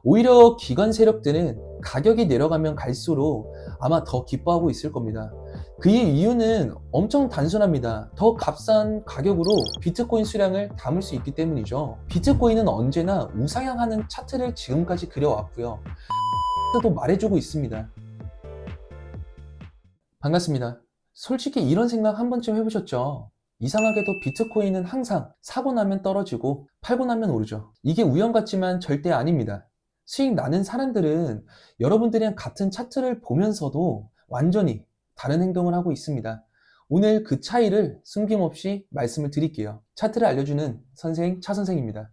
오히려 기관 세력들은 가격이 내려가면 갈수록 아마 더 기뻐하고 있을 겁니다. 그 이유는 엄청 단순합니다. 더 값싼 가격으로 비트코인 수량을 담을 수 있기 때문이죠. 비트코인은 언제나 우상향하는 차트를 지금까지 그려왔고요. 도 말해주고 있습니다. 반갑습니다. 솔직히 이런 생각 한 번쯤 해보셨죠? 이상하게도 비트코인은 항상 사고 나면 떨어지고 팔고 나면 오르죠. 이게 우연 같지만 절대 아닙니다. 수익 나는 사람들은 여러분들이랑 같은 차트를 보면서도 완전히 다른 행동을 하고 있습니다. 오늘 그 차이를 숨김없이 말씀을 드릴게요. 차트를 알려주는 차 선생입니다.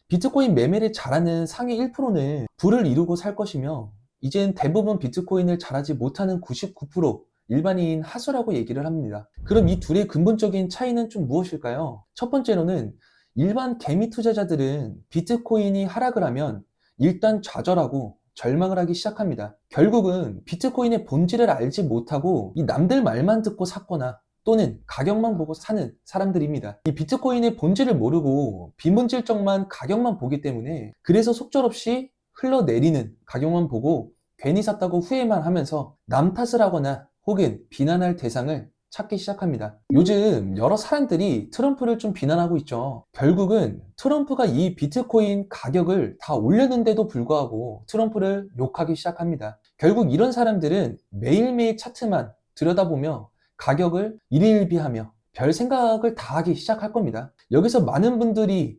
비트코인 매매를 잘하는 상위 1%는 부를 이루고 살 것이며, 이젠 대부분 비트코인을 잘하지 못하는 99% 일반인 하수라고 얘기를 합니다. 그럼 이 둘의 근본적인 차이는 좀 무엇일까요? 첫 번째로는 일반 개미 투자자들은 비트코인이 하락을 하면 일단 좌절하고 절망을 하기 시작합니다. 결국은 비트코인의 본질을 알지 못하고 이 남들 말만 듣고 샀거나 또는 가격만 보고 사는 사람들입니다. 이 비트코인의 본질을 모르고 비본질적만 가격만 보기 때문에, 그래서 속절없이 흘러내리는 가격만 보고 괜히 샀다고 후회만 하면서 남 탓을 하거나 혹은 비난할 대상을 찾기 시작합니다. 요즘 여러 사람들이 트럼프를 좀 비난하고 있죠. 결국은 트럼프가 이 비트코인 가격을 다 올렸는데도 불구하고 트럼프를 욕하기 시작합니다. 결국 이런 사람들은 매일매일 차트만 들여다보며 가격을 일희일비하며 별 생각을 다 하기 시작할 겁니다. 여기서 많은 분들이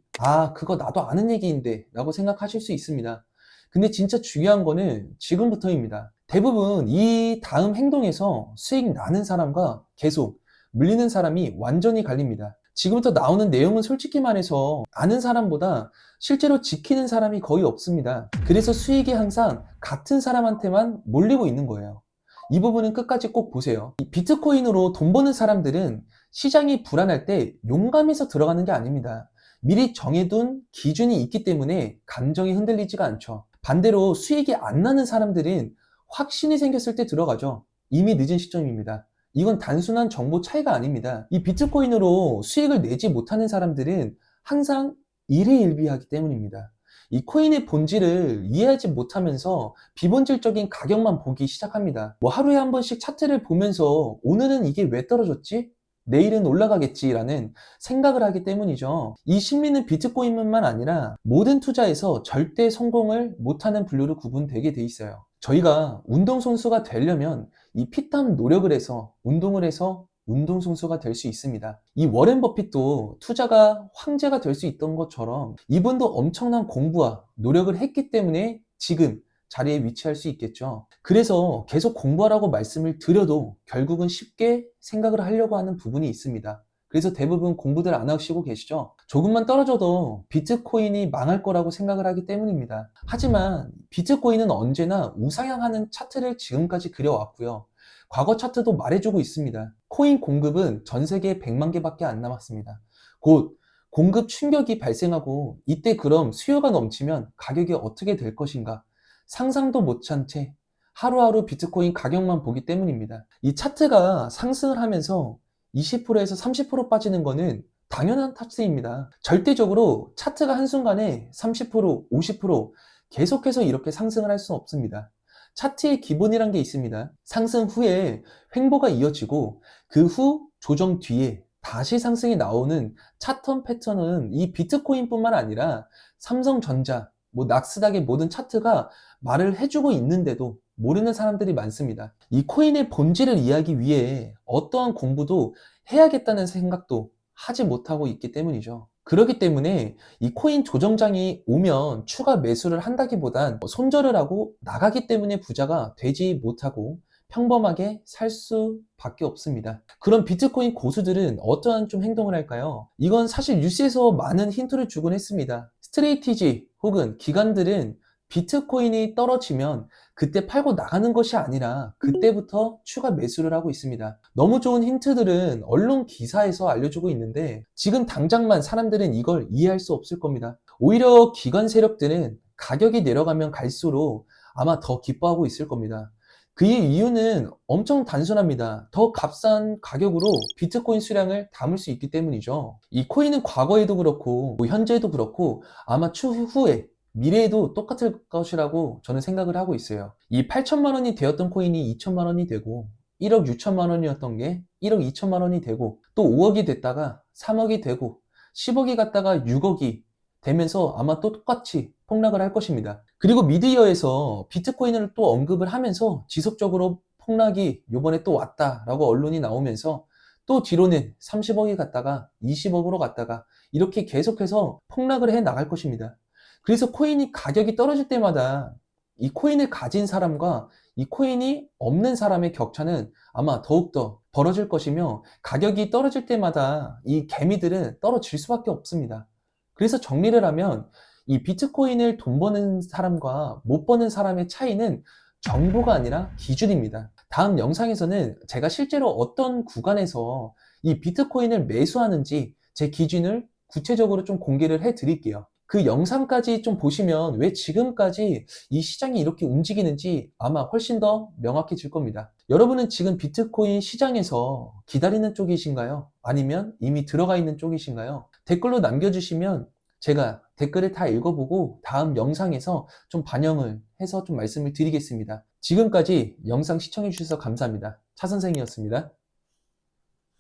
그거 나도 아는 얘기인데 라고 생각하실 수 있습니다. 근데 진짜 중요한 거는 지금부터입니다. 대부분 이 다음 행동에서 수익 나는 사람과 계속 물리는 사람이 완전히 갈립니다. 지금부터 나오는 내용은 솔직히 말해서 아는 사람보다 실제로 지키는 사람이 거의 없습니다. 그래서 수익이 항상 같은 사람한테만 몰리고 있는 거예요. 이 부분은 끝까지 꼭 보세요. 이 비트코인으로 돈 버는 사람들은 시장이 불안할 때 용감해서 들어가는 게 아닙니다. 미리 정해둔 기준이 있기 때문에 감정이 흔들리지가 않죠. 반대로 수익이 안 나는 사람들은 확신이 생겼을 때 들어가죠. 이미 늦은 시점입니다. 이건 단순한 정보 차이가 아닙니다. 이 비트코인으로 수익을 내지 못하는 사람들은 항상 일희일비하기 때문입니다. 이 코인의 본질을 이해하지 못하면서 비본질적인 가격만 보기 시작합니다. 하루에 한 번씩 차트를 보면서 오늘은 이게 왜 떨어졌지? 내일은 올라가겠지라는 생각을 하기 때문이죠. 이 심리는 비트코인뿐만 아니라 모든 투자에서 절대 성공을 못하는 분류로 구분되게 돼 있어요. 저희가 운동선수가 되려면 이 피땀 노력을 해서 운동을 해서 운동선수가 될 수 있습니다. 이 워렌 버핏도 투자가 황제가 될 수 있던 것처럼 이분도 엄청난 공부와 노력을 했기 때문에 지금 자리에 위치할 수 있겠죠. 그래서 계속 공부하라고 말씀을 드려도 결국은 쉽게 생각을 하려고 하는 부분이 있습니다. 그래서 대부분 공부들 안 하시고 계시죠. 조금만 떨어져도 비트코인이 망할 거라고 생각을 하기 때문입니다. 하지만 비트코인은 언제나 우상향하는 차트를 지금까지 그려왔고요. 과거 차트도 말해주고 있습니다. 코인 공급은 전 세계에 100만 개밖에 안 남았습니다. 곧 공급 충격이 발생하고 이때 그럼 수요가 넘치면 가격이 어떻게 될 것인가 상상도 못한 채 하루하루 비트코인 가격만 보기 때문입니다. 이 차트가 상승을 하면서 20%에서 30% 빠지는 거는 당연한 탓입니다. 절대적으로 차트가 한순간에 30%, 50% 계속해서 이렇게 상승을 할 수는 없습니다. 차트의 기본이란 게 있습니다. 상승 후에 횡보가 이어지고 그 후 조정 뒤에 다시 상승이 나오는 차트 패턴은 이 비트코인뿐만 아니라 삼성전자, 낙스닥의 모든 차트가 말을 해주고 있는데도 모르는 사람들이 많습니다. 이 코인의 본질을 이해하기 위해 어떠한 공부도 해야겠다는 생각도 하지 못하고 있기 때문이죠. 그렇기 때문에 이 코인 조정장이 오면 추가 매수를 한다기보단 손절을 하고 나가기 때문에 부자가 되지 못하고 평범하게 살 수밖에 없습니다. 그럼 비트코인 고수들은 어떠한 좀 행동을 할까요? 이건 사실 뉴스에서 많은 힌트를 주곤 했습니다. 스트레이티지 혹은 기관들은 비트코인이 떨어지면 그때 팔고 나가는 것이 아니라 그때부터 추가 매수를 하고 있습니다. 너무 좋은 힌트들은 언론 기사에서 알려주고 있는데 지금 당장만 사람들은 이걸 이해할 수 없을 겁니다. 오히려 기관 세력들은 가격이 내려가면 갈수록 아마 더 기뻐하고 있을 겁니다. 그 이유는 엄청 단순합니다. 더 값싼 가격으로 비트코인 수량을 담을 수 있기 때문이죠. 이 코인은 과거에도 그렇고 현재에도 그렇고 아마 추후에 미래에도 똑같을 것이라고 저는 생각을 하고 있어요. 이 8천만 원이 되었던 코인이 2천만 원이 되고 1억 6천만 원이었던 게 1억 2천만 원이 되고 또 5억이 됐다가 3억이 되고 10억이 갔다가 6억이 되면서 아마 또 똑같이 폭락을 할 것입니다. 그리고 미디어에서 비트코인을 또 언급을 하면서 지속적으로 폭락이 요번에 또 왔다라고 언론이 나오면서 또 뒤로는 30억이 갔다가 20억으로 갔다가 이렇게 계속해서 폭락을 해 나갈 것입니다. 그래서 코인이 가격이 떨어질 때마다 이 코인을 가진 사람과 이 코인이 없는 사람의 격차는 아마 더욱더 벌어질 것이며 가격이 떨어질 때마다 이 개미들은 떨어질 수밖에 없습니다. 그래서 정리를 하면 이 비트코인을 돈 버는 사람과 못 버는 사람의 차이는 정보가 아니라 기준입니다. 다음 영상에서는 제가 실제로 어떤 구간에서 이 비트코인을 매수하는지 제 기준을 구체적으로 좀 공개를 해 드릴게요. 그 영상까지 좀 보시면 왜 지금까지 이 시장이 이렇게 움직이는지 아마 훨씬 더 명확해질 겁니다. 여러분은 지금 비트코인 시장에서 기다리는 쪽이신가요? 아니면 이미 들어가 있는 쪽이신가요? 댓글로 남겨주시면 제가 댓글을 다 읽어보고 다음 영상에서 좀 반영을 해서 좀 말씀을 드리겠습니다. 지금까지 영상 시청해주셔서 감사합니다. 차 선생이었습니다.